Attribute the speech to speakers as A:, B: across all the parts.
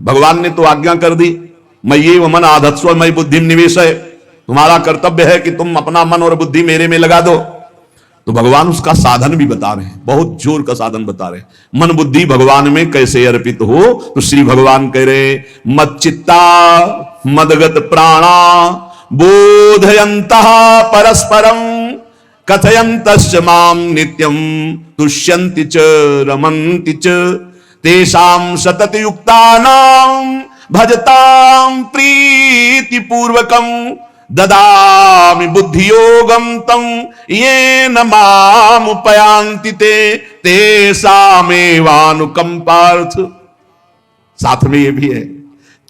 A: भगवान ने तो आज्ञा कर दी, मय्ये व मन आधत्स्व मयि बुद्धि निवेश है, तुम्हारा कर्तव्य है कि तुम अपना मन और बुद्धि मेरे में लगा दो। तो भगवान उसका साधन भी बता रहे हैं, बहुत जोर का साधन बता रहे हैं। मन बुद्धि भगवान में कैसे अर्पित हो, तो श्री भगवान कह रहे मच्चित्ता मदगत प्राणा बोधयन्तः परस्परम कथयन्तश्च माम नित्यम तुष्यन्ति च रमन्ति च तेषां सतत युक्तानां भजतां प्रीति पूर्वकं ददामि बुद्धि योगम तम येन माम उपयांति ते तेषामेवानुकंपार्थ। साथ में ये भी है,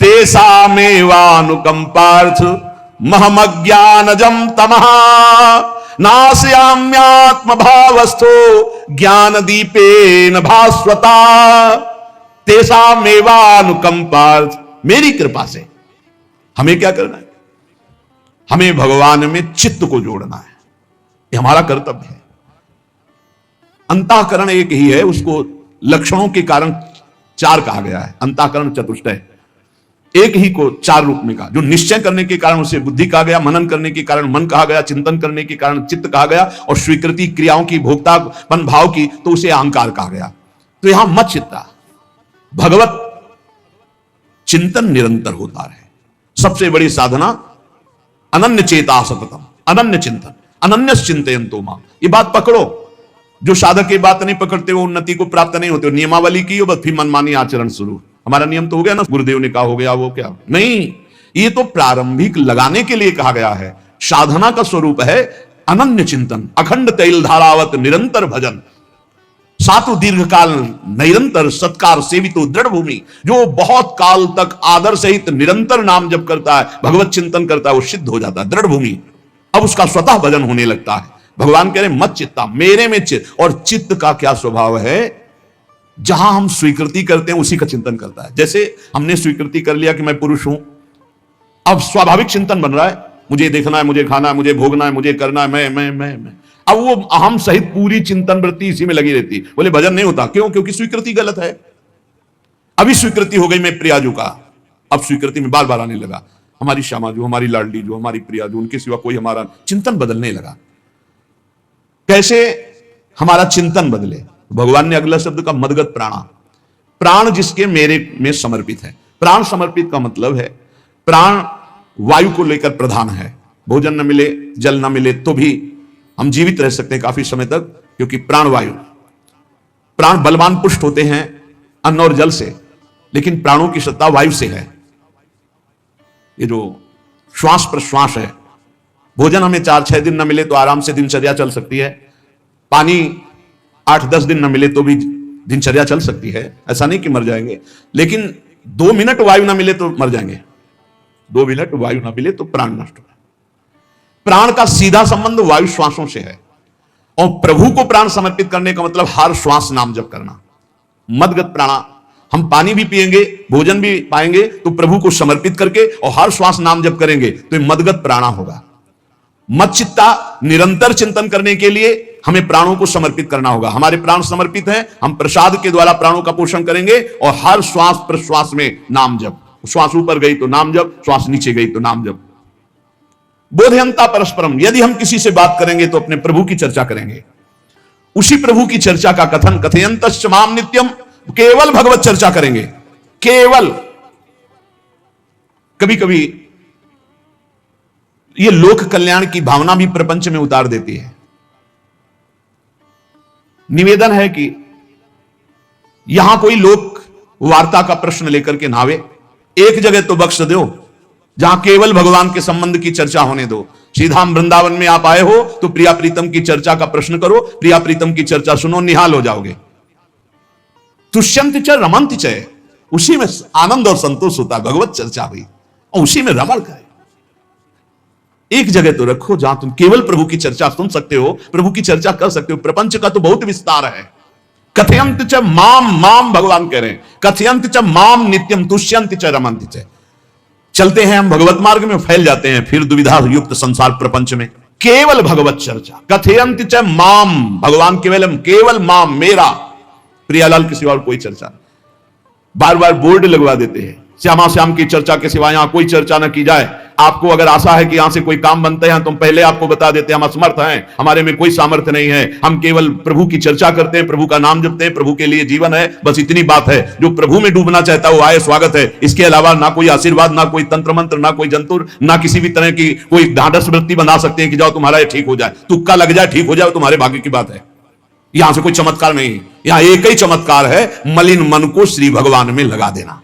A: तेषामेवानुकंपार्थ महमज्ञानजं तमः नाशयाम्यात्म भावस्थो ज्ञान दीपेन भास्वता। तेषामेवानुकंपार्थ, मेरी कृपा से हमें क्या करना है, हमें भगवान में चित्त को जोड़ना है, ये हमारा कर्तव्य है। अंतःकरण एक ही है, उसको लक्षणों के कारण चार कहा गया है, अंतःकरण चतुष्टय, एक ही को चार रूप में कहा। जो निश्चय करने के कारण उसे बुद्धि कहा गया, मनन करने के कारण मन कहा गया, चिंतन करने के कारण चित्त कहा गया, और स्वीकृति क्रियाओं की भोक्तापन भाव की तो उसे अहंकार कहा गया। तो यहां मत चित्ता, भगवत चिंतन निरंतर होता रहे। सबसे बड़ी साधना अनन्य चेता सततम, अनन्य चिंतन, अनन्य चिंतयन्तो मां, ये बात पकड़ो। जो साधक ये बात नहीं पकड़ते वो उन्नति को प्राप्त नहीं होते। नियमावली की हो बस फिर मनमानी आचरण शुरू। हमारा नियम तो हो गया ना, गुरुदेव ने कहा हो गया वो क्या नहीं, ये तो प्रारंभिक लगाने के लिए कहा गया है। साधना का स्वरूप है अनन्य चिंतन, अखंड तैल धारावत निरंतर भजन, सातु दीर्घ काल निरंतर सत्कार सेवितो दृढ़ भूमि। जो बहुत काल तक आदर सहित निरंतर नाम जप करता है, भगवत चिंतन करता है, वो सिद्ध हो जाता है, दृढ़ भूमि। अब उसका स्वतः भजन होने लगता है। भगवान कह रहे मत चित्ता, मेरे में चित्त। और चित्त का क्या स्वभाव है, जहां हम स्वीकृति करते हैं उसी का चिंतन करता है। जैसे हमने स्वीकृति कर लिया कि मैं पुरुष हूं, अब स्वाभाविक चिंतन बन रहा है, मुझे देखना है, मुझे खाना है, मुझे भोगना है, मुझे करना है, मैं। अब वो अहम सहित पूरी चिंतन वृत्ति इसी में लगी रहती। बोले भजन नहीं होता, क्यों? क्योंकि स्वीकृति गलत है। अभी स्वीकृति हो गई मैं प्रियाजू का, अब स्वीकृति में बार बार आने लगा हमारी श्यामाजू, हमारी लाडली जो, हमारी प्रियाजू, उनके सिवा कोई हमारा चिंतन बदलने लगा। कैसे हमारा चिंतन बदले? भगवान ने अगला शब्द का मदगत प्राणा, प्राण जिसके मेरे में समर्पित है। प्राण समर्पित का मतलब है प्राण वायु को लेकर प्रधान है। भोजन न मिले, जल न मिले तो भी हम जीवित रह सकते हैं काफी समय तक, क्योंकि प्राण वायु, प्राण बलवान पुष्ट होते हैं अन्न और जल से, लेकिन प्राणों की सत्ता वायु से है। ये जो श्वास प्रश्वास है, भोजन हमें 4-6 दिन न मिले तो आराम से दिनचर्या चल सकती है, पानी 8-10 दिन न मिले तो भी दिनचर्या चल सकती है, ऐसा नहीं कि मर जाएंगे। लेकिन 2 मिनट वायु ना मिले तो मर जाएंगे, 2 मिनट वायु ना मिले तो प्राण नष्ट होगा। प्राण का सीधा संबंध वायु श्वासों से है, और प्रभु को प्राण समर्पित करने का मतलब हर श्वास नाम जप करना। मदगत प्राणा, हम पानी भी पिएंगे, भोजन भी पाएंगे तो प्रभु को समर्पित करके, और हर श्वास नाम जप करेंगे तो मदगत प्राणा होगा। मच्चित्ता, निरंतर चिंतन करने के लिए हमें प्राणों को समर्पित करना होगा। हमारे प्राण समर्पित हैं, हम प्रसाद के द्वारा प्राणों का पोषण करेंगे, और हर श्वास प्रश्वास में नाम जप। श्वास ऊपर गई तो नाम जप, श्वास नीचे गई तो नाम जप। बोधयंता परस्परम, यदि हम किसी से बात करेंगे तो अपने प्रभु की चर्चा करेंगे। उसी प्रभु की चर्चा का कथन, कथयन्तश्च माम नित्यम, केवल भगवत चर्चा करेंगे, केवल। कभी कभी ये लोक कल्याण की भावना भी प्रपंच में उतार देती है। निवेदन है कि यहां कोई लोक वार्ता का प्रश्न लेकर के नावे, एक जगह तो बख्श दो जहां केवल भगवान के संबंध की चर्चा होने दो। श्रीधाम वृंदावन में आप आए हो तो प्रिया प्रीतम की चर्चा का प्रश्न करो, प्रिया प्रीतम की चर्चा सुनो, निहाल हो जाओगे। तुष्यंत च रमंत च, उसी में आनंद और संतोष होता है। भगवत चर्चा हुई और उसी में रमण करे। एक जगह तो रखो जहां तुम केवल प्रभु की चर्चा सुन सकते हो, प्रभु की चर्चा कर सकते हो। प्रपंच का तो बहुत विस्तार है। कथयंत च माम, माम भगवान कह रहे हैं, कथयंत च माम नित्यम तुष्यंत च रमंत च। चलते हैं हम भगवत मार्ग में, फैल जाते हैं फिर दुविधा युक्त संसार प्रपंच में। केवल भगवत चर्चा, कथयंत च माम, भगवान केवल माम, मेरा, प्रियालाल के सिवा और कोई चर्चा। बार बार बोर्ड लगवा देते हैं, श्यामा श्याम की चर्चा के सिवा यहां कोई चर्चा न की जाए। आपको अगर आशा है कि यहां से कोई काम बनते हैं तो हम पहले आपको बता देते हैं हम असमर्थ हैं, हमारे में कोई सामर्थ्य नहीं है, हम केवल प्रभु की चर्चा करते हैं, प्रभु का नाम जपते हैं, प्रभु के लिए जीवन है, बस इतनी बात है। जो प्रभु में डूबना चाहता है वो आए, स्वागत है। इसके अलावा ना कोई आशीर्वाद, ना कोई तंत्र मंत्र, ना कोई जंतुर, ना किसी भी तरह की कोई ढांढस वृत्ति बना सकते हैं कि जाओ तुम्हारा ये ठीक हो जाए, तुक्का लग जाए ठीक हो जाए, तुम्हारे भाग्य की बात है। यहां से कोई चमत्कार नहीं, यहां एक ही चमत्कार है, मलिन मन को श्री भगवान में लगा देना,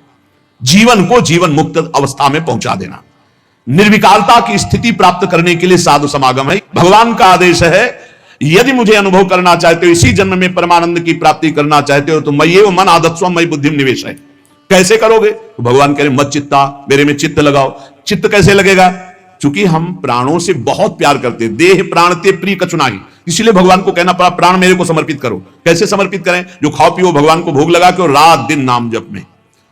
A: जीवन को जीवन मुक्त अवस्था में पहुंचा देना। निर्विकारता की स्थिति प्राप्त करने के लिए साधु समागम है। भगवान का आदेश है, यदि मुझे अनुभव करना चाहते हो, इसी जन्म में परमानंद की प्राप्ति करना चाहते हो तो मय्ये मन आदत्स्व मयि बुद्धिम निवेश है। कैसे करोगे? तो भगवान कह रहे मत चित्ता, मेरे में चित्त लगाओ। चित्त कैसे लगेगा? चूंकि हम प्राणों से बहुत प्यार करते हैं, देह प्राण ते प्रिय कछु नाही, इसलिए भगवान को कहना पड़ा प्राण मेरे को समर्पित करो। कैसे समर्पित करें? जो खाओ पियो भगवान को भोग लगा के रात दिन नाम जप में,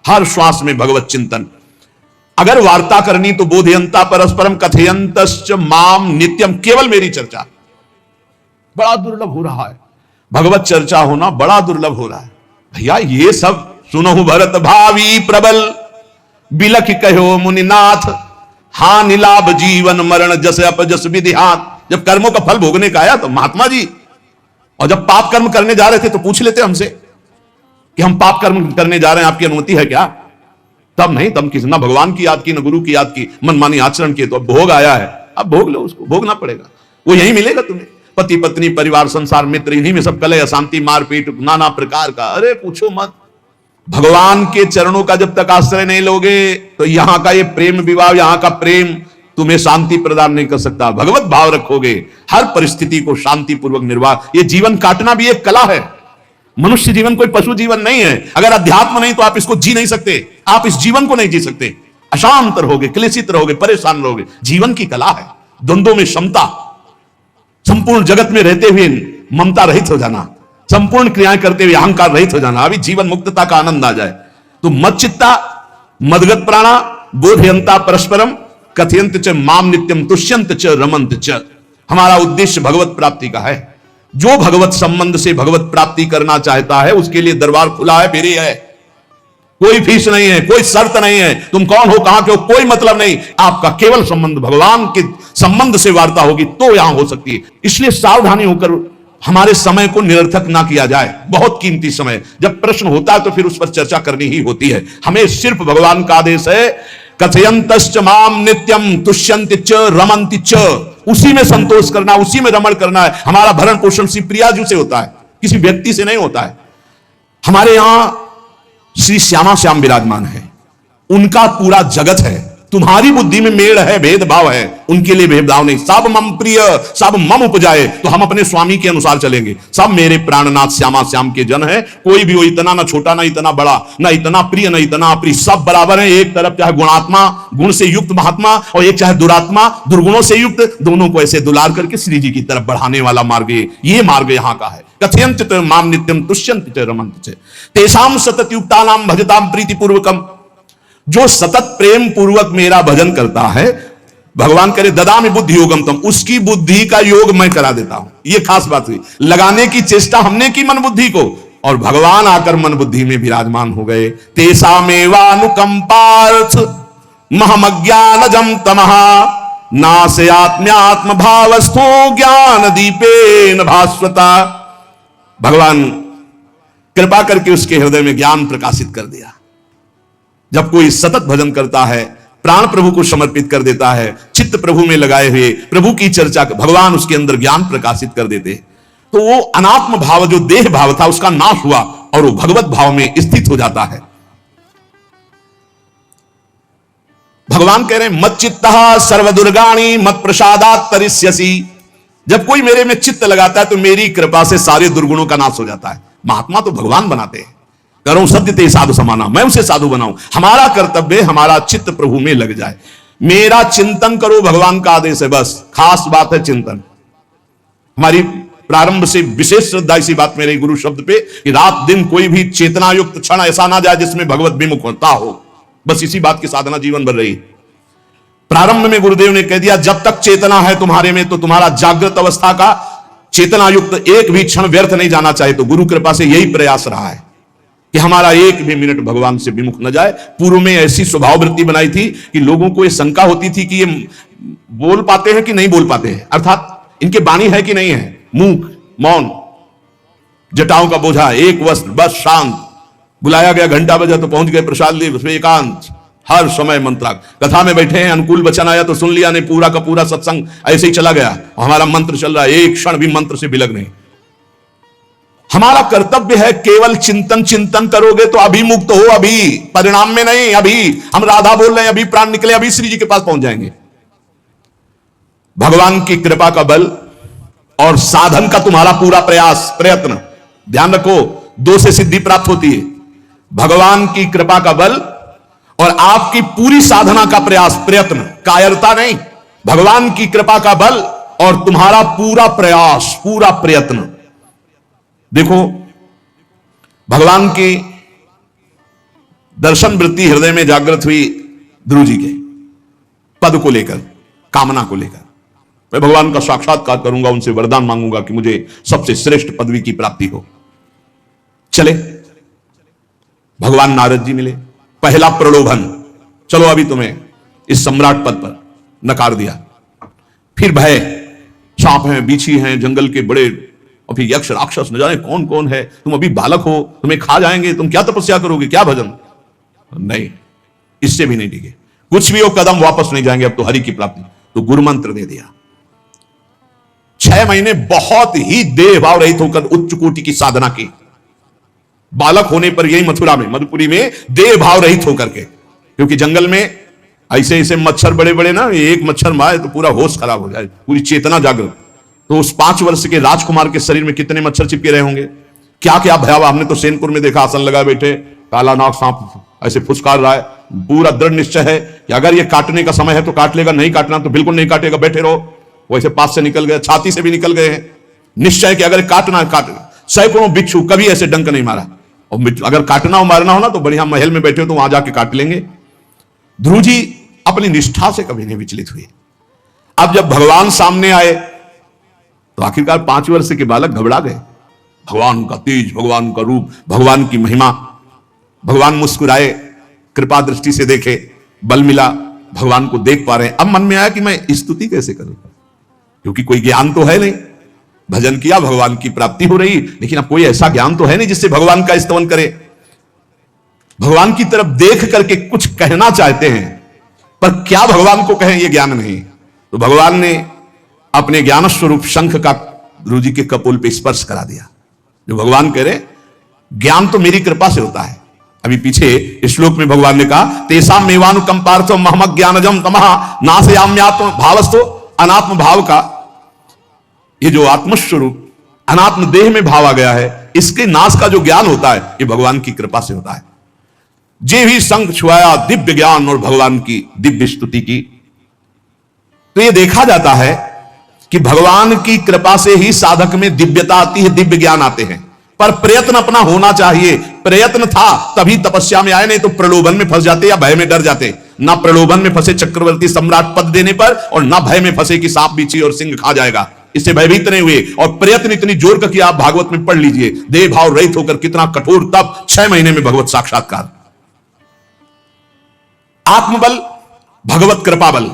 A: हर श्वास में भगवत चिंतन। अगर वार्ता करनी तो बोधयंता परस्परम कथयंतश्च माम नित्यम, केवल मेरी चर्चा। बड़ा दुर्लभ हो रहा है, भगवत चर्चा होना बड़ा दुर्लभ हो रहा है भैया। ये सब सुनहु भरत भावी प्रबल, बिलख कहो मुनिनाथ, हानि लाभ जीवन मरण जस अपजस विधिहात। जब कर्मों का फल भोगने का आया तो महात्मा जी, और जब पाप कर्म करने जा रहे थे तो पूछ लेते हमसे कि हम पाप कर्म करने जा रहे हैं, आपकी अनुमति है क्या? तब नहीं, तब किसी ना भगवान की याद की ना गुरु की याद की, मनमानी आचरण किए। तो अब भोग आया है, अब भोग लो, उसको भोगना पड़ेगा, वो यही मिलेगा तुम्हें। पति पत्नी परिवार संसार मित्र, इन्हीं में सब कलह अशांति मारपीट नाना प्रकार का, अरे पूछो मत। भगवान के चरणों का जब तक आश्रय नहीं लोगे तो यहां का ये प्रेम विवाह, यहां का प्रेम तुम्हें शांति प्रदान नहीं कर सकता। भगवत भाव रखोगे, हर परिस्थिति को शांतिपूर्वक निर्वाह। ये जीवन काटना भी एक कला है। मनुष्य जीवन कोई पशु जीवन नहीं है। अगर अध्यात्म नहीं तो आप इसको जी नहीं सकते, आप इस जीवन को नहीं जी सकते। अशांत रहोगे, क्लेशित रहोगे, परेशान रहोगे। जीवन की कला है, द्वंद्वों में क्षमता, संपूर्ण जगत में रहते हुए ममता रहित हो जाना, संपूर्ण क्रियाएं करते हुए अहंकार रहित हो जाना, अभी जीवन मुक्तता का आनंद आ जाए। तो मच्चित्ता मदगत प्राणा बोधयंता परस्परम कथयंत च माम नित्यम तुष्यंत च रमंत च। हमारा उद्देश्य भगवत प्राप्ति का है। जो भगवत संबंध से भगवत प्राप्ति करना चाहता है उसके लिए दरबार खुला है, फ्री है, कोई फीस नहीं है, कोई शर्त नहीं है। तुम कौन हो, कहां के हो, कोई मतलब नहीं। आपका केवल संबंध भगवान के संबंध से वार्ता होगी तो यहां हो सकती है। इसलिए सावधानी होकर हमारे समय को निरर्थक ना किया जाए। बहुत कीमती समय, जब प्रश्न होता है तो फिर उस पर चर्चा करनी ही होती है। हमें सिर्फ भगवान का आदेश है, कथयंतश्च माम नित्यम तुष्यन्ति च रमन्ति च, उसी में संतोष करना, उसी में रमण करना है। हमारा भरण पोषण श्री प्रिया जी से होता है, किसी व्यक्ति से नहीं होता है। हमारे यहां श्री श्यामा श्याम विराजमान है, उनका पूरा जगत है। तुम्हारी बुद्धि में मेल है, भेदभाव है, उनके लिए भेदभाव नहीं। सब मम प्रिय, सब मम उपजाए, तो हम अपने स्वामी के अनुसार चलेंगे। सब मेरे प्राणनाथ श्यामा श्याम के जन है। कोई भी हो, इतना ना छोटा ना इतना बड़ा, ना इतना प्रिय ना इतना अप्रिय, सब बराबर है। एक तरफ चाहे गुणात्मा, गुण से युक्त महात्मा, और एक चाहे दुरात्मा, दुर्गुणों से युक्त, दोनों को ऐसे दुलार करके श्री जी की तरफ बढ़ाने वाला मार्ग ये मार्ग यहां का है। कथयंत माम नित्यम तुष्यंत च रमन्त च तेषाम सतत युक्तानाम भजताम प्रीतिपूर्वकम। जो सतत प्रेम पूर्वक मेरा भजन करता है, भगवान करे ददामि बुद्धि योगम तम, उसकी बुद्धि का योग मैं करा देता हूं। ये खास बात हुई। लगाने की चेष्टा हमने की मन बुद्धि को, और भगवान आकर मन बुद्धि में विराजमान हो गए। तेषामेवानुकंपार्थ महमज्ञानजम तमः नास्यात्म्यात्म भावस्थो ज्ञान दीपेन भास्वता। भगवान कृपा करके उसके हृदय में ज्ञान प्रकाशित कर दिया। जब कोई सतत भजन करता है, प्राण प्रभु को समर्पित कर देता है, चित्त प्रभु में लगाए हुए प्रभु की चर्चा, भगवान उसके अंदर ज्ञान प्रकाशित कर देते, तो वो अनात्म भाव जो देह भाव था उसका नाश हुआ और वो भगवत भाव में स्थित हो जाता है। भगवान कह रहे हैं मत चित्तः सर्वदुर्गाणि मत प्रसादात् तरिष्यसि। जब कोई मेरे में चित्त लगाता है तो मेरी कृपा से सारे दुर्गुणों का नाश हो जाता है। महात्मा तो भगवान बनाते हैं। करो सत्य ते साधु समाना, मैं उसे साधु बनाऊं। हमारा कर्तव्य, हमारा चित्त प्रभु में लग जाए। मेरा चिंतन करो, भगवान का आदेश है। बस खास बात है चिंतन। हमारी प्रारंभ से विशेष श्रद्धा इसी बात में रही गुरु शब्द पे कि रात दिन कोई भी चेतना युक्त क्षण ऐसा ना जाए जिसमें भगवत विमुख होता हो। बस इसी बात की साधना जीवन भर रही। प्रारंभ में गुरुदेव ने कह दिया, जब तक चेतना है तुम्हारे में तो तुम्हारा जागृत अवस्था का चेतना युक्त एक भी क्षण व्यर्थ नहीं जाना चाहिए। तो गुरु कृपा से यही प्रयास रहा है। कि हमारा एक भी मिनट भगवान से विमुख न जाए। पूर्व में ऐसी स्वभाव वृत्ति बनाई थी कि लोगों को यह शंका होती थी कि ये बोल पाते हैं कि नहीं बोल पाते हैं, अर्थात इनके वाणी है कि नहीं है, मूक मौन, जटाओं का बोझा, एक वस्त्र, बस शांत। बुलाया गया, घंटा बजा तो पहुंच गए, प्रसाद लिए, उसमें एकांत, हर समय मंत्रा। कथा में बैठे हैं, अनुकूल वचन आया तो सुन लिया, नहीं पूरा का पूरा सत्संग ऐसे ही चला गया। हमारा मंत्र चल रहा है, एक क्षण भी मंत्र से विलग नहीं। हमारा कर्तव्य है केवल चिंतन। चिंतन करोगे तो अभिमुक्त हो, अभी परिणाम में नहीं। अभी हम राधा बोल रहे हैं, अभी प्राण निकले, अभी श्री जी के पास पहुंच जाएंगे। भगवान की कृपा का बल और साधन का तुम्हारा पूरा प्रयास प्रयत्न, ध्यान रखो, दो से सिद्धि प्राप्त होती है। भगवान की कृपा का बल और आपकी पूरी साधना का प्रयास प्रयत्न, कायरता नहीं। भगवान की कृपा का बल और तुम्हारा पूरा प्रयास पूरा प्रयत्न। देखो, भगवान की दर्शन वृत्ति हृदय में जागृत हुई ध्रुव जी के पद को लेकर, कामना को लेकर। मैं भगवान का साक्षात्कार करूंगा, उनसे वरदान मांगूंगा कि मुझे सबसे श्रेष्ठ पदवी की प्राप्ति हो। चले, भगवान नारद जी मिले। पहला प्रलोभन, चलो अभी तुम्हें इस सम्राट पद पर नकार दिया। फिर भय, सांप हैं, बिच्छी हैं, जंगल के बड़े, और फिर यक्ष राक्षस, न जाने कौन कौन है। तुम अभी बालक हो, तुम्हें खा जाएंगे, तुम क्या तपस्या करोगे, क्या भजन। नहीं, इससे भी नहीं टिके, कुछ भी हो, कदम वापस नहीं जाएंगे, अब तो हरि की प्राप्ति। तो गुरु मंत्र दे दिया। 6 महीने बहुत ही देह भाव रहित होकर उच्च कोटि की साधना की। बालक होने पर यही मथुरा में, मधुपुरी में देह भाव रहित होकर के, क्योंकि जंगल में ऐसे ऐसे मच्छर बड़े बड़े ना, एक मच्छर मारे तो पूरा होश खराब हो जाए, पूरी चेतना जागृत। तो उस 5 वर्ष के राजकुमार के शरीर में कितने मच्छर चिपके रहे होंगे, क्या क्या भयावह। हमने तो सेनपुर में देखा, आसन लगा बैठे, काला नाग सांप ऐसे फुसकार रहा है। पूरा दृढ़ निश्चय है कि अगर ये काटने का समय है तो काट लेगा, नहीं काटना तो बिल्कुल नहीं काटेगा, बैठे रहो। वैसे पास से निकल गए, छाती से भी निकल गए हैं। निश्चय कि अगर काटना काट। सैकड़ों बिच्छू, कभी ऐसे डंक नहीं मारा। और अगर काटना हो मारना हो ना तो बढ़िया महल में बैठे हो तो वहां जाके काट लेंगे। ध्रुव जी अपनी निष्ठा से कभी नहीं विचलित हुए। अब जब भगवान सामने आए तो आखिरकार 5 वर्ष के बालक घबरा गए। भगवान का तेज, भगवान का रूप, भगवान की महिमा। भगवान मुस्कुराए, कृपा दृष्टि से देखे, बल मिला, भगवान को देख पा रहे हैं। अब मन में आया कि मैं स्तुति कैसे करूं, क्योंकि कोई ज्ञान तो है नहीं। भजन किया, भगवान की प्राप्ति हो रही, लेकिन अब कोई ऐसा ज्ञान तो है नहीं जिससे भगवान का स्तवन करे। भगवान की तरफ देख करके कुछ कहना चाहते हैं, पर क्या भगवान को कहें ये ज्ञान नहीं। तो भगवान ने अपने ज्ञान स्वरूप शंख का ध्रुव जी के कपोल पे स्पर्श करा दिया। जो भगवान कह रहे, ज्ञान तो मेरी कृपा से होता है। अभी पीछे श्लोक में भगवान ने कहा, तेसाम मेवानुकंपार्थो महमक ज्ञानजम तमः नाशयाम्यात्म भावस्तो। अनात्म भाव का ये जो आत्मस्वरूप अनात्म देह में भाव आ गया है, इसके नाश का जो ज्ञान होता है ये भगवान की कृपा से होता है। जे भी संग छुआया दिव्य ज्ञान और भगवान की दिव्य स्तुति की। तो ये देखा जाता है कि भगवान की कृपा से ही साधक में दिव्यता आती है, दिव्य ज्ञान आते हैं। पर प्रयत्न अपना होना चाहिए। प्रयत्न था तभी तपस्या में आए, नहीं तो प्रलोभन में फंस जाते या भय में डर जाते। ना प्रलोभन में फंसे चक्रवर्ती सम्राट पद देने पर, और ना भय में फंसे कि सांप बिच्छी और सिंह खा जाएगा, इससे भयभीत नहीं हुए। और प्रयत्न इतनी जोर का किया, आप भागवत में पढ़ लीजिए, देह भाव रहित होकर कितना कठोर तप, 6 महीने में भगवत साक्षात्कार। आत्मबल, भगवत कृपा बल।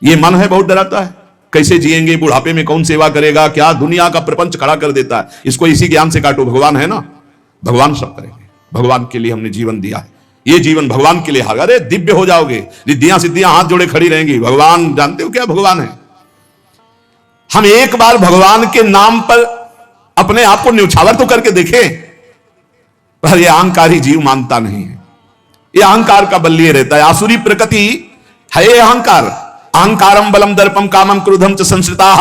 A: ये मन है बहुत डराता है, कैसे जिएंगे, बुढ़ापे में कौन सेवा करेगा, क्या दुनिया का प्रपंच खड़ा कर देता है। इसको इसी ज्ञान से काटो, भगवान है ना, भगवान सब करेंगे। भगवान के लिए हमने जीवन दिया है, ये जीवन भगवान के लिए। अरे दिव्य हो जाओगे, रिद्धियां सिद्धियां हाथ जोड़े खड़ी रहेंगी। भगवान जानते हो क्या भगवान है। हम एक बार भगवान के नाम पर अपने आप को न्यौछावर तो करके देखें, पर यह अहंकारी जीव मानता नहीं है। यह अहंकार का बल लिए रहता है। आसुरी प्रकृति है ये अहंकार। अहंकारम बलम दर्पम कामम क्रोधम च संश्रिताः।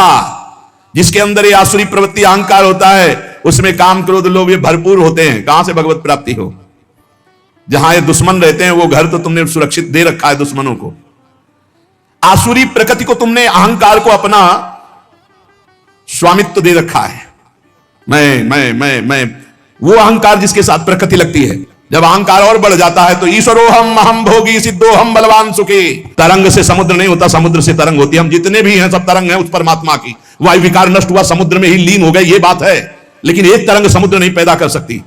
A: जिसके अंदर ये आसुरी प्रवृत्ति अहंकार होता है, उसमें काम क्रोध लोभ ये भरपूर होते हैं। कहां से भगवत प्राप्ति हो। जहां ये दुश्मन रहते हैं वो घर तो तुमने सुरक्षित दे रखा है दुश्मनों को। आसुरी प्रकृति को तुमने, अहंकार को अपना स्वामित्व दे रखा है। मैं वो अहंकार जिसके साथ प्रकृति लगती है। जब अहंकार और बढ़ जाता है तो ईश्वरोहम अहम भोगी सिद्धोहम बलवान सुखी। तरंग से समुद्र नहीं होता, समुद्र से तरंग होती है। हम जितने भी हैं सब तरंग हैं उस परमात्मा की। वायु विकार नष्ट हुआ, समुद्र में ही लीन हो गए, ये बात है। लेकिन एक तरंग समुद्र नहीं पैदा कर सकती।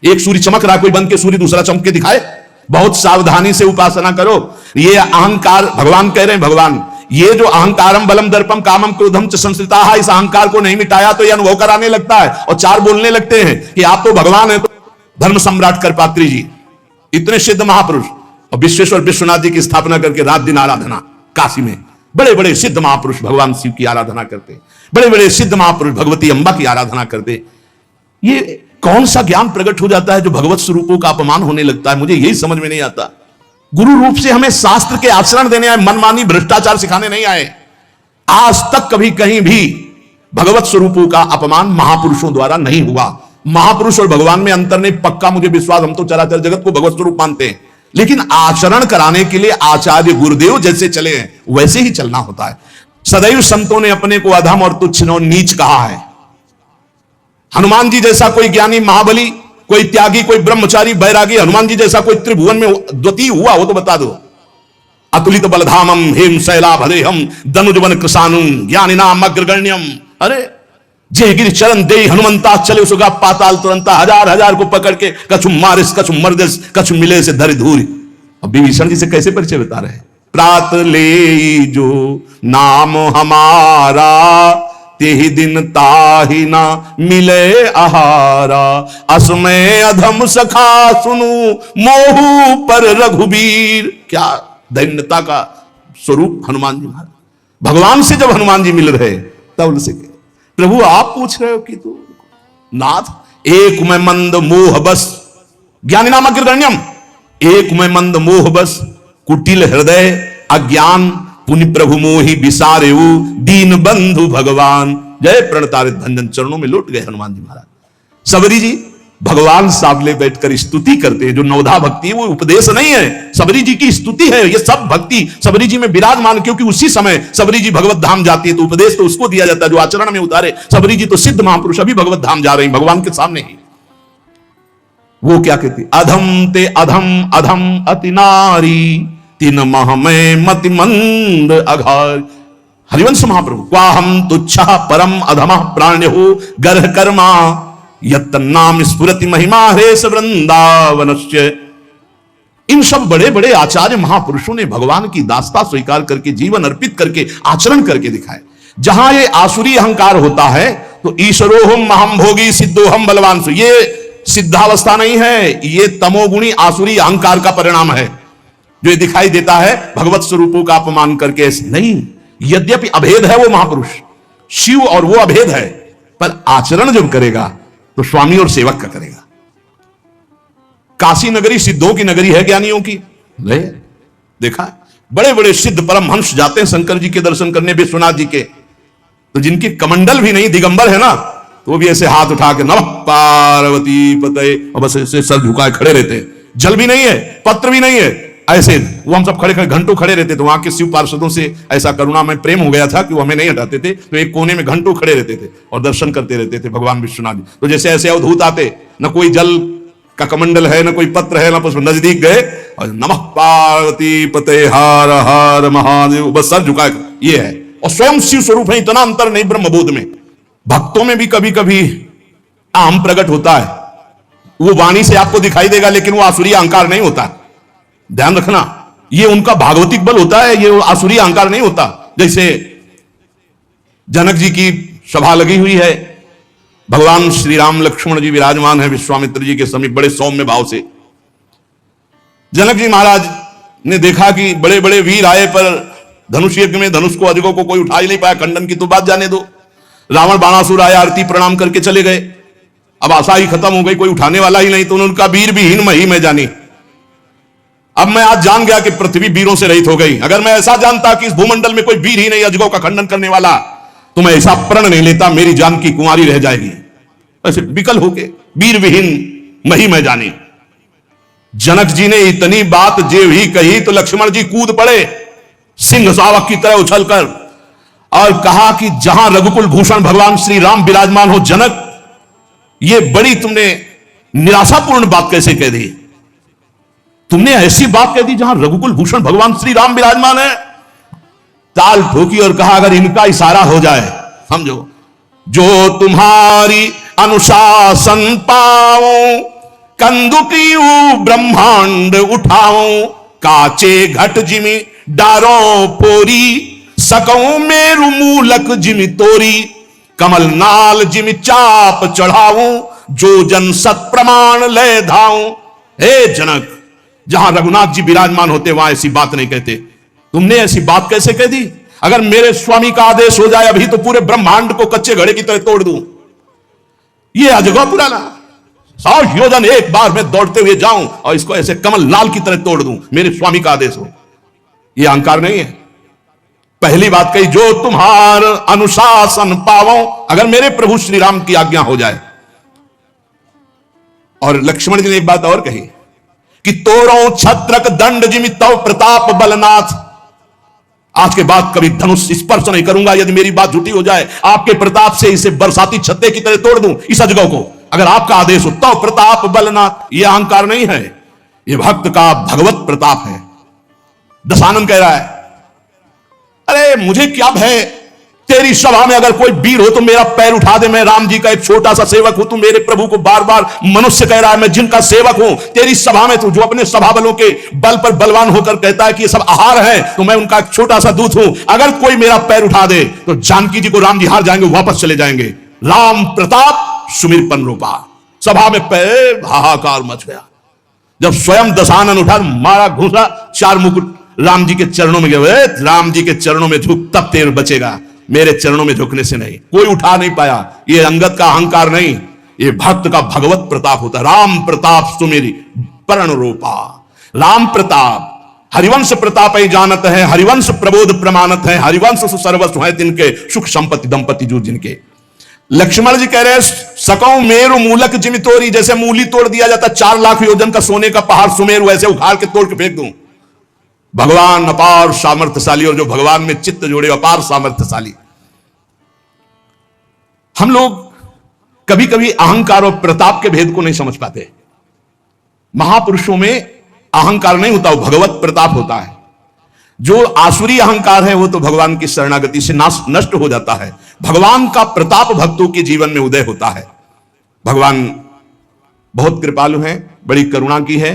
A: एक सूर्य चमक रहा, कोई बंद के सूर्य दूसरा चमक के दिखाए? बहुत सावधानी से उपासना करो। ये अहंकार, भगवान कह रहे हैं, भगवान ये जो अहंकारम बलम दर्पम कामम क्रोधम च संश्रिता, इस अहंकार को नहीं मिटाया तो ये अनुभव कराने लगता है और चार बोलने लगते हैं कि आप तो भगवान है। तो धर्म सम्राट करपात्री जी, इतने सिद्ध महापुरुष, और विश्वेश्वर विश्वनाथ जी की स्थापना करके रात दिन आराधना, काशी में बड़े बड़े सिद्ध महापुरुष भगवान शिव की आराधना करते, बड़े बड़े सिद्ध महापुरुष भगवती अंबा की आराधना करते। ये कौन सा ज्ञान प्रकट हो जाता है जो भगवत स्वरूपों का अपमान होने लगता है? मुझे यही समझ में नहीं आता। गुरु रूप से हमें शास्त्र के आचरण देने आए, मनमानी भ्रष्टाचार सिखाने नहीं आए। आज तक कभी कहीं भी भगवत स्वरूपों का अपमान महापुरुषों द्वारा नहीं हुआ। महापुरुष और भगवान में अंतर नहीं, पक्का मुझे विश्वास, हम तो चराचर जगत को भगवत स्वरूप मानते हैं, लेकिन आचरण कराने के लिए आचार्य गुरुदेव जैसे चले हैं वैसे ही चलना होता है। सदैव संतों ने अपने को अधम और तुच्छ और नीच कहा है। हनुमान जी जैसा कोई ज्ञानी, महाबली, कोई त्यागी, कोई ब्रह्मचारी, बैरागी, हनुमान जी जैसा कोई त्रिभुवन में द्वितीय हुआ हो तो बता दो। अतुलित बलधामम हेम शैलाभरेहम दनुजवन कृशानुम ज्ञानिनाम अग्रगण्यम। अरे जे गिर चरण दे हनुमंता चले सुगा पाताल तुरंता, हजार हजार को पकड़ के कछु मारिस कछु मर्दिस कछु मिले से धरि धूरी। अब विभीषण जी से कैसे परिचय बता रहे हैं? प्रात ले जो नाम हमारा तेहि दिन ताहि ना मिले आहारा, असमय अधम सखा सुनु मोहू पर रघुबीर। क्या दैन्यता का स्वरूप हनुमान जी महाराज। भगवान से जब हनुमान जी मिल रहे तब उनसे प्रभु आप पूछ रहे हो कि तू नाथ एक में मंद मोह बस, ज्ञानी नाम अग्रगण्यम, एक में मंद मोह बस, कुटिल हृदय अज्ञान पुनि प्रभु मोहि विसारेऊ दीन बंधु भगवान। जय प्रणतारित भंजन, चरणों में लौट गए हनुमान जी महाराज। सबरी जी भगवान सामने बैठकर स्तुति करते हैं। जो नवधा भक्ति है वो उपदेश नहीं है, सबरी जी की स्तुति है। ये सब भक्ति सबरी जी में विराजमान, क्योंकि उसी समय सबरी जी भगवत धाम जाती है तो उपदेश तो उसको दिया जाता है जो आचरण में उतारे। सबरी जी तो सिद्ध महापुरुष अभी भगवत धाम जा रही भगवान के सामने ही। वो क्या कहती? अधम ते अधम अधम अति नारी तीन मह में मति मंद अघार। हरिवंश महाप्रभु क्वाहम तुच्छा परम अधम प्राण्य हो गर्ह कर्मा यत्तन्नाम स्फुरति महिमा हरेश वृंदावनस्य। इन सब बड़े बड़े आचार्य महापुरुषों ने भगवान की दासता स्वीकार करके जीवन अर्पित करके आचरण करके दिखाए। जहां ये आसुरी अहंकार होता है तो ईश्वरोहम महम भोगी सिद्धोहम बलवान, ये सिद्धावस्था नहीं है, ये तमोगुणी आसुरी अहंकार का परिणाम है जो ये दिखाई देता है भगवत स्वरूपों का अपमान करके। नहीं, यद्यपि अभेद है वो महापुरुष शिव और वो अभेद है, पर आचरण जब करेगा तो स्वामी और सेवक का करेगा। काशी नगरी सिद्धों की नगरी है, ज्ञानियों की। ले देखा, बड़े बड़े सिद्ध परमहंस जाते हैं शंकर जी के दर्शन करने, विश्वनाथ जी के, तो जिनकी कमंडल भी नहीं, दिगंबर है ना, तो वो भी ऐसे हाथ उठा के नमः पार्वती पते, और बस ऐसे सर झुकाए खड़े रहते। जल भी नहीं है, पत्र भी नहीं है, ऐसे वो हम सब खड़े खड़े घंटों खड़े रहते। तो वहां के शिव पार्षदों से ऐसा करुणा में प्रेम हो गया था कि वो हमें नहीं हटाते थे, तो एक कोने में घंटों खड़े रहते थे और दर्शन करते रहते थे भगवान विश्वनाथ जी। तो जैसे ऐसे अवधूत आते, न कोई जल का कमंडल है, न कोई पत्र है, न पुष्प, नजदीक गए और नमः पार्वती पते हर हर महादेव, बस सर झुकाए, ये है। और स्वयं शिव स्वरूप है, इतना अंतर नहीं ब्रह्मबोध में। भक्तों में भी कभी कभी आम प्रकट होता है, वो वाणी से आपको दिखाई देगा, लेकिन वो आसुरी अहंकार नहीं होता। ध्यान रखना, ये उनका भागवतिक बल होता है, ये आसुरी अहंकार नहीं होता। जैसे जनक जी की सभा लगी हुई है, भगवान श्री राम लक्ष्मण जी विराजमान है विश्वामित्र जी के समीप बड़े सौम्य भाव से। जनक जी महाराज ने देखा कि बड़े बड़े वीर आए, पर धनुष यज्ञ में धनुष को अजगों को कोई उठा ही नहीं पाया। खंडन की तो बात जाने दो, रावण बाणासुर आया, आरती प्रणाम करके चले गए। अब आशा ही खत्म हो गई, कोई उठाने वाला ही नहीं। तो उनका वीर विहीन मही में जानी। अब मैं आज जान गया कि पृथ्वी वीरों से रहित हो गई। अगर मैं ऐसा जानता कि इस भूमंडल में कोई वीर ही नहीं अजगों का खंडन करने वाला, तो मैं ऐसा प्रण नहीं लेता, मेरी जान की कुंवारी रह जाएगी। ऐसे विकल होके वीर विहीन मही में जानी। जनक जी ने इतनी बात जेव ही कही तो लक्ष्मण जी कूद पड़े सिंह शावक की तरह उछलकर, और कहा कि जहां रघुकुल भूषण भगवान श्री राम विराजमान हो, जनक ये बड़ी तुमने निराशापूर्ण बात कैसे कह दी? तुमने ऐसी बात कह दी जहां रघुकुल भूषण भगवान श्री राम विराजमान है। ताल ठोकी और कहा अगर इनका इशारा हो जाए, समझो, जो तुम्हारी अनुशासन पाऊं कंदुकियू ब्रह्मांड उठाऊं, काचे घट जिमि डारो पोरी, सकऊं मेरु मूलक जिमि तोरी, कमल नाल जिमि चाप चढ़ाऊं, जो जन सत प्रमाण ले धाऊं। हे जनक, जहां रघुनाथ जी विराजमान होते वहां ऐसी बात नहीं कहते। तुमने ऐसी बात कैसे कह दी? अगर मेरे स्वामी का आदेश हो जाए अभी तो पूरे ब्रह्मांड को कच्चे घड़े की तरह तोड़ दूं। ये अजगौ पुराना 100 योजन एक बार में दौड़ते हुए जाऊं और इसको ऐसे कमल लाल की तरह तोड़ दूं, मेरे स्वामी का आदेश हो। यह अहंकार नहीं है। पहली बात कही, जो तुम्हार अनुशासन पावो, अगर मेरे प्रभु श्री राम की आज्ञा हो जाए। और लक्ष्मण जी ने एक बात और कही कि तोरो छत्रक दंड जिमि तव प्रताप बलनाथ। आज के बाद कभी धनुष स्पर्श नहीं करूंगा यदि मेरी बात झूठी हो जाए। आपके प्रताप से इसे बरसाती छत्ते की तरह तोड़ दूं इस अजगौ को, अगर आपका आदेश हो। तव प्रताप बलनाथ, यह अहंकार नहीं है, यह भक्त का भगवत प्रताप है। दशानन कह रहा है, अरे मुझे क्या भय, तेरी सभा में अगर कोई वीर हो तो मेरा पैर उठा दे। मैं राम जी का एक छोटा सा सेवक हूं, तू मेरे प्रभु को बार बार मनुष्य कह रहा है, मैं जिनका सेवक हूं। तेरी सभा में तू जो अपने सभा बलों के बल पर बलवान होकर कहता है कि ये सब आहार है, तो मैं उनका एक छोटा सा दूत हूं। अगर कोई मेरा पैर उठा दे तो जानकी जी को राम जी हार जाएंगे, वापस चले जाएंगे। राम प्रताप सुमिरपन रूपा। सभा में पैर हाहाकार मच गया। जब स्वयं दशानन उठा, मारा घूसा, 4 मुकुट राम जी के चरणों में गए। राम जी के चरणों में झुक, तब तेर बचेगा, मेरे चरणों में झुकने से नहीं। कोई उठा नहीं पाया। ये अंगद का अहंकार नहीं, ये भक्त का भगवत प्रताप होता है। राम प्रताप सुमेरी पर्ण रूपा। राम प्रताप हरिवंश प्रताप ही जानत है, हरिवंश प्रबोध प्रमाणत है, हरिवंश सर्वस्व है तिनके, सुख संपत्ति दंपति जो जिनके। लक्ष्मण जी कह रहे, सकौ मेरु मूलक जिमि तोरी। जैसे मूली तोड़ दिया जाता 4 लाख योजन का सोने का पहाड़ सुमेरु, वैसे उखाड़ के तोड़ के फेंक दूं। भगवान अपार सामर्थ्यशाली, और जो भगवान में चित्त जोड़े अपार सामर्थ्यशाली। हम लोग कभी कभी अहंकार और प्रताप के भेद को नहीं समझ पाते। महापुरुषों में अहंकार नहीं होता, वो भगवत प्रताप होता है। जो आसुरी अहंकार है वो तो भगवान की शरणागति से नष्ट हो जाता है। भगवान का प्रताप भक्तों के जीवन में उदय होता है। भगवान बहुत कृपालु हैं, बड़ी करुणा की है।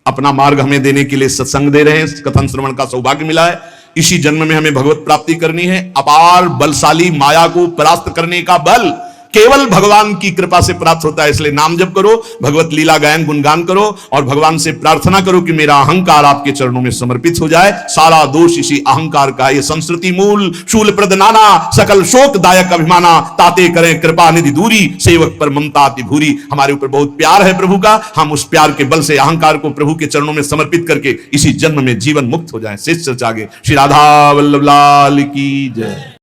A: अपना मार्ग हमें देने के लिए सत्संग दे रहे हैं, कथन श्रवण का सौभाग्य मिला है। इसी जन्म में हमें भगवत प्राप्ति करनी है। अपार बलशाली माया को परास्त करने का बल केवल भगवान की कृपा से प्राप्त होता है। इसलिए नाम जप करो, भगवत लीला गायन गुणगान करो और भगवान से प्रार्थना करो कि मेरा अहंकार आपके चरणों में समर्पित हो जाए। सारा दोष इसी अहंकार का। ये संस्कृति मूल शूल प्रद नाना, सकल शोकदायक अभिमाना, ताते करें कृपा निधि दूरी, सेवक पर ममता अति भूरी। हमारे ऊपर बहुत प्यार है प्रभु का, हम उस प्यार के बल से अहंकार को प्रभु के चरणों में समर्पित करके इसी जन्म में जीवन मुक्त हो जाए। शेष चर्चा आगे। श्री राधा वल्लभ लाल की जय।